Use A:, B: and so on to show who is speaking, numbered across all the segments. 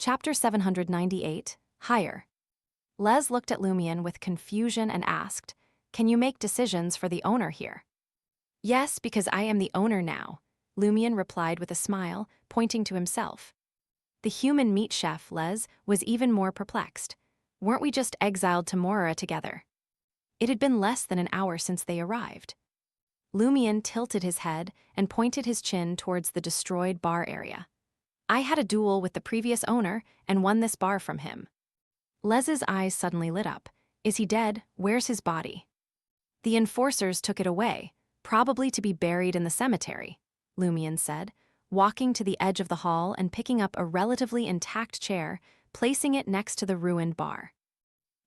A: Chapter 798, Hire. Les looked at Lumion with confusion and asked, "Can you make decisions for the owner here?" "Yes, because I am the owner now," Lumion replied with a smile, pointing to himself. The human meat chef, Les, was even more perplexed. Weren't we just exiled to Mora together? It had been less than an hour since they arrived. Lumion tilted his head and pointed his chin towards the destroyed bar area. "I had a duel with the previous owner and won this bar from him." Les's eyes suddenly lit up. "Is he dead? Where's his body?" "The enforcers took it away, probably to be buried in the cemetery," Lumion said, walking to the edge of the hall and picking up a relatively intact chair, placing it next to the ruined bar.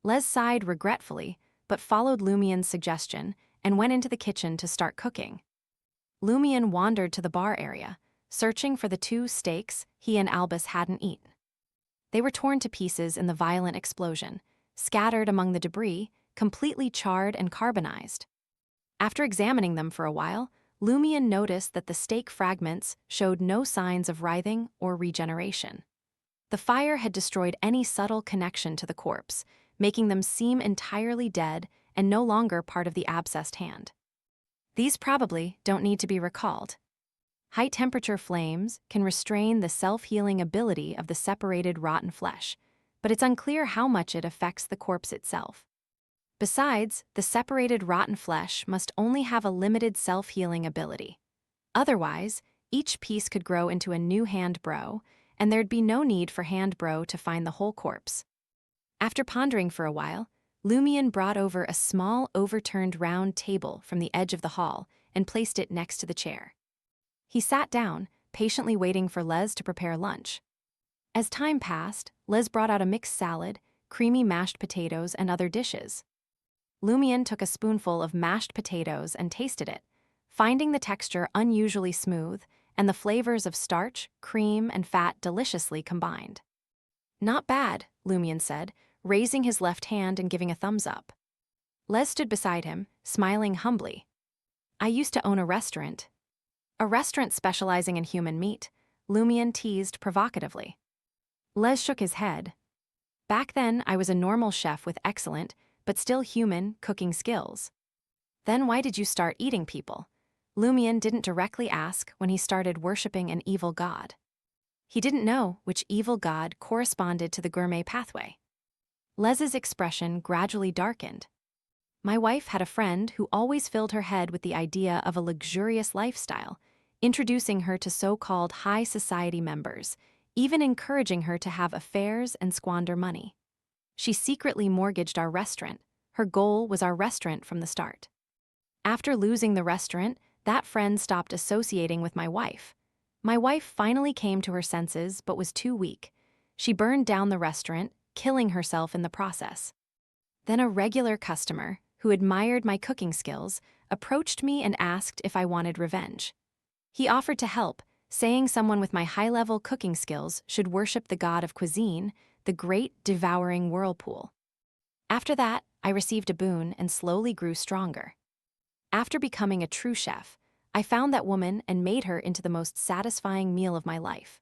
A: Les sighed regretfully, but followed Lumion's suggestion and went into the kitchen to start cooking. Lumion wandered to the bar area, searching for the 2 steaks he and Albus hadn't eaten. They were torn to pieces in the violent explosion, scattered among the debris, completely charred and carbonized. After examining them for a while, Lumion noticed that the steak fragments showed no signs of writhing or regeneration. The fire had destroyed any subtle connection to the corpse, making them seem entirely dead and no longer part of the abscessed hand. These probably don't need to be recalled. High-temperature flames can restrain the self-healing ability of the separated rotten flesh, but it's unclear how much it affects the corpse itself. Besides, the separated rotten flesh must only have a limited self-healing ability. Otherwise, each piece could grow into a new hand bro, and there'd be no need for hand bro to find the whole corpse. After pondering for a while, Lumion brought over a small overturned round table from the edge of the hall and placed it next to the chair. He sat down, patiently waiting for Les to prepare lunch. As time passed, Les brought out a mixed salad, creamy mashed potatoes, and other dishes. Lumion took a spoonful of mashed potatoes and tasted it, finding the texture unusually smooth and the flavors of starch, cream, and fat deliciously combined. "Not bad," Lumion said, raising his left hand and giving a thumbs up. Les stood beside him, smiling humbly. "I used to own a restaurant." "A restaurant specializing in human meat," Lumion teased provocatively. Les shook his head. "Back then, I was a normal chef with excellent, but still human, cooking skills." "Then why did you start eating people?" Lumion didn't directly ask when he started worshipping an evil god. He didn't know which evil god corresponded to the gourmet pathway. Les's expression gradually darkened. "My wife had a friend who always filled her head with the idea of a luxurious lifestyle, introducing her to so-called high society members, even encouraging her to have affairs and squander money. She secretly mortgaged our restaurant. Her goal was our restaurant from the start. After losing the restaurant, that friend stopped associating with my wife. My wife finally came to her senses but was too weak. She burned down the restaurant, killing herself in the process. Then a regular customer, who admired my cooking skills, approached me and asked if I wanted revenge. He offered to help, saying someone with my high-level cooking skills should worship the god of cuisine, the great devouring whirlpool. After that, I received a boon and slowly grew stronger. After becoming a true chef, I found that woman and made her into the most satisfying meal of my life.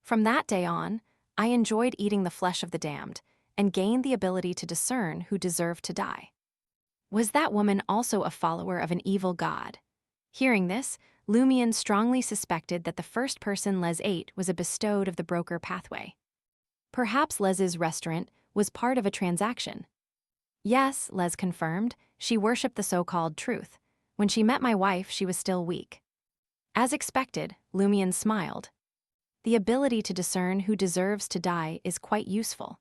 A: From that day on, I enjoyed eating the flesh of the damned and gained the ability to discern who deserved to die." Was that woman also a follower of an evil god? Hearing this, Lumion strongly suspected that the first person Les ate was a bestowed of the broker pathway. Perhaps Les's restaurant was part of a transaction. "Yes," Les confirmed, "she worshipped the so-called truth. When she met my wife, she was still weak." As expected, Lumion smiled. "The ability to discern who deserves to die is quite useful.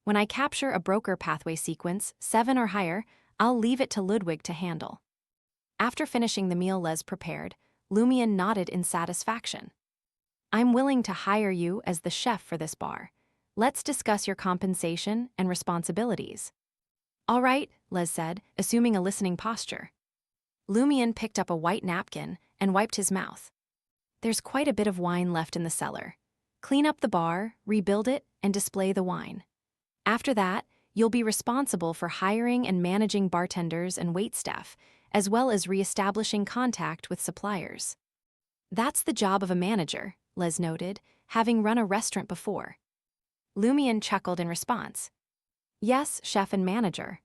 A: When I capture a broker pathway sequence, 7 or higher, I'll leave it to Ludwig to handle." After finishing the meal Les prepared, Lumion nodded in satisfaction. "I'm willing to hire you as the chef for this bar. Let's discuss your compensation and responsibilities." "All right," Les said, assuming a listening posture. Lumion picked up a white napkin and wiped his mouth. "There's quite a bit of wine left in the cellar. Clean up the bar, rebuild it, and display the wine. After that, you'll be responsible for hiring and managing bartenders and waitstaff, as well as re-establishing contact with suppliers." "That's the job of a manager," Les noted, having run a restaurant before. Lumian chuckled in response. Yes, chef and manager.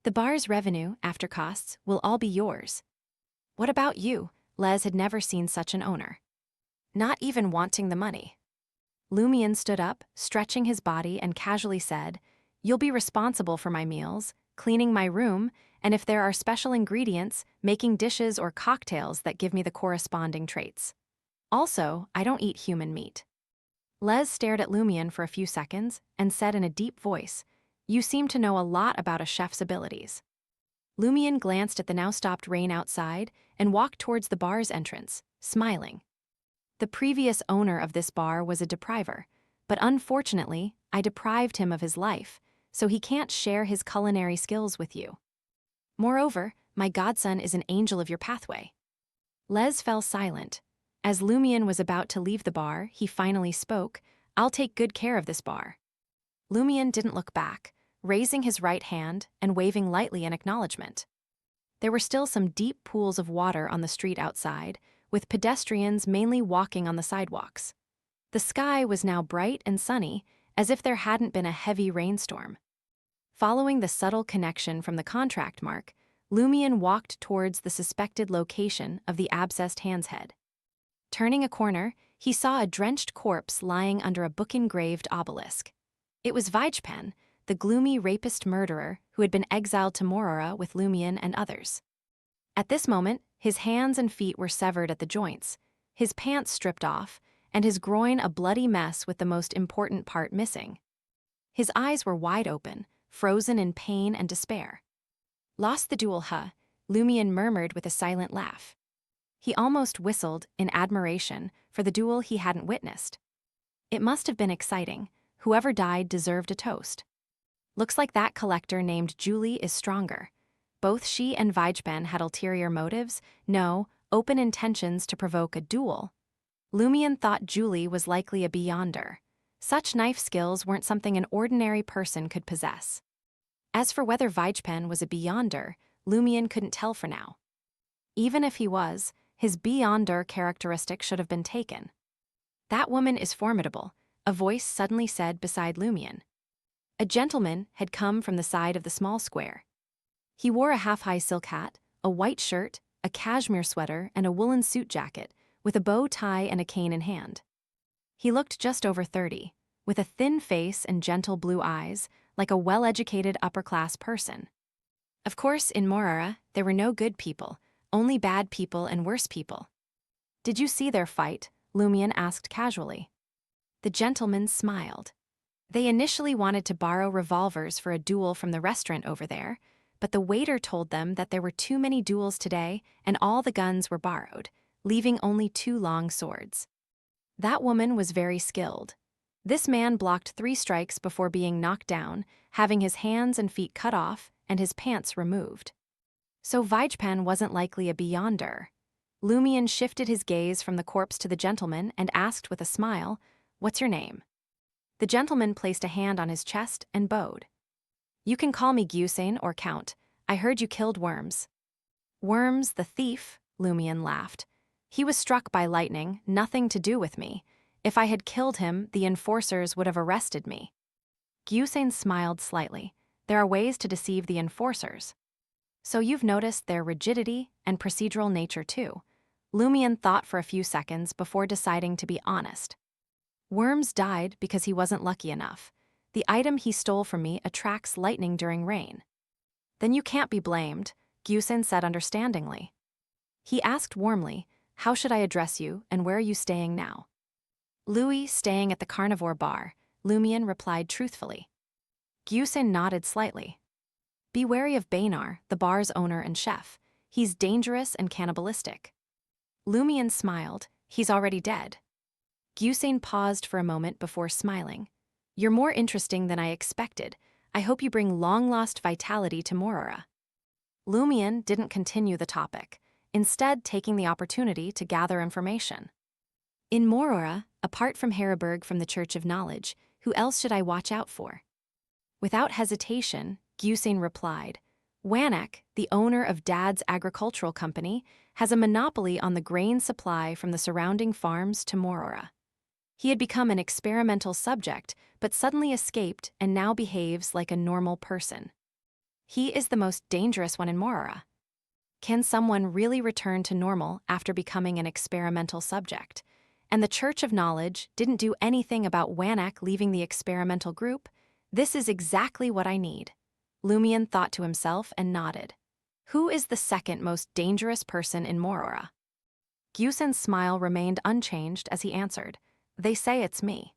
A: The bar's revenue, after costs, will all be yours. What about you? Les had never seen such an owner. Not even wanting the money. Lumian stood up, stretching his body, and casually said, You'll be responsible for my meals, cleaning my room, and if there are special ingredients, making dishes or cocktails that give me the corresponding traits. Also, I don't eat human meat. Les stared at Lumian for a few seconds and said in a deep voice, You seem to know a lot about a chef's abilities. Lumian glanced at the now stopped rain outside and walked towards the bar's entrance, smiling. The previous owner of this bar was a depriver, but unfortunately, I deprived him of his life, so he can't share his culinary skills with you. Moreover, my godson is an angel of your pathway. Les fell silent. As Lumian was about to leave the bar, he finally spoke, I'll take good care of this bar. Lumian didn't look back, raising his right hand and waving lightly in acknowledgement. There were still some deep pools of water on the street outside, with pedestrians mainly walking on the sidewalks. The sky was now bright and sunny, as if there hadn't been a heavy rainstorm. Following the subtle connection from the contract mark, Lumian walked towards the suspected location of the abscessed hand's head. Turning a corner, he saw a drenched corpse lying under a book-engraved obelisk. It was Vijpen, the gloomy rapist murderer who had been exiled to Morora with Lumian and others. At this moment, his hands and feet were severed at the joints, his pants stripped off, and his groin a bloody mess with the most important part missing. His eyes were wide open, frozen in pain and despair. Lost the duel, huh? Lumian murmured with a silent laugh. He almost whistled in admiration for the duel he hadn't witnessed. It must have been exciting. Whoever died deserved a toast. Looks like that collector named Julie is stronger. Both she and Vijpen had ulterior motives, no, open intentions to provoke a duel. Lumian thought Julie was likely a beyonder. Such knife skills weren't something an ordinary person could possess. As for whether Vijpen was a beyonder, Lumian couldn't tell for now. Even if he was, his beyonder characteristic should have been taken. That woman is formidable, a voice suddenly said beside Lumian. A gentleman had come from the side of the small square. He wore a half-high silk hat, a white shirt, a cashmere sweater, and a woolen suit jacket, with a bow tie and a cane in hand. He looked just over 30, with a thin face and gentle blue eyes, like a well-educated upper-class person. Of course, in Morara, there were no good people, only bad people and worse people. Did you see their fight? Lumian asked casually. The gentleman smiled. They initially wanted to borrow revolvers for a duel from the restaurant over there, but the waiter told them that there were too many duels today and all the guns were borrowed, leaving only 2 long swords. That woman was very skilled. This man blocked 3 strikes before being knocked down, having his hands and feet cut off and his pants removed. So Vijpen wasn't likely a beyonder. Lumian shifted his gaze from the corpse to the gentleman and asked with a smile, What's your name? The gentleman placed a hand on his chest and bowed. You can call me Gyusain or Count. I heard you killed Worms. Worms, the thief, Lumian laughed. He was struck by lightning, nothing to do with me. If I had killed him, the enforcers would have arrested me. Gyusain smiled slightly. There are ways to deceive the enforcers. So you've noticed their rigidity and procedural nature too. Lumian thought for a few seconds before deciding to be honest. Worms died because he wasn't lucky enough. The item he stole from me attracts lightning during rain. Then you can't be blamed, Gyusain said understandingly. He asked warmly, How should I address you and where are you staying now? Louis staying at the carnivore bar, Lumian replied truthfully. Gyusain nodded slightly. Be wary of Bainar, the bar's owner and chef. He's dangerous and cannibalistic. Lumian smiled. He's already dead. Gyusain paused for a moment before smiling. You're more interesting than I expected. I hope you bring long-lost vitality to Morora. Lumian didn't continue the topic, instead taking the opportunity to gather information. In Morora, apart from Heriberg from the Church of Knowledge, who else should I watch out for? Without hesitation, Gyusain replied, Wanek, the owner of Dad's agricultural company, has a monopoly on the grain supply from the surrounding farms to Morora. He had become an experimental subject, but suddenly escaped and now behaves like a normal person. He is the most dangerous one in Morara. Can someone really return to normal after becoming an experimental subject? And the Church of Knowledge didn't do anything about Wanak leaving the experimental group? This is exactly what I need. Lumion thought to himself and nodded. Who is the second most dangerous person in Morora? Gyusen's smile remained unchanged as he answered, They say it's me.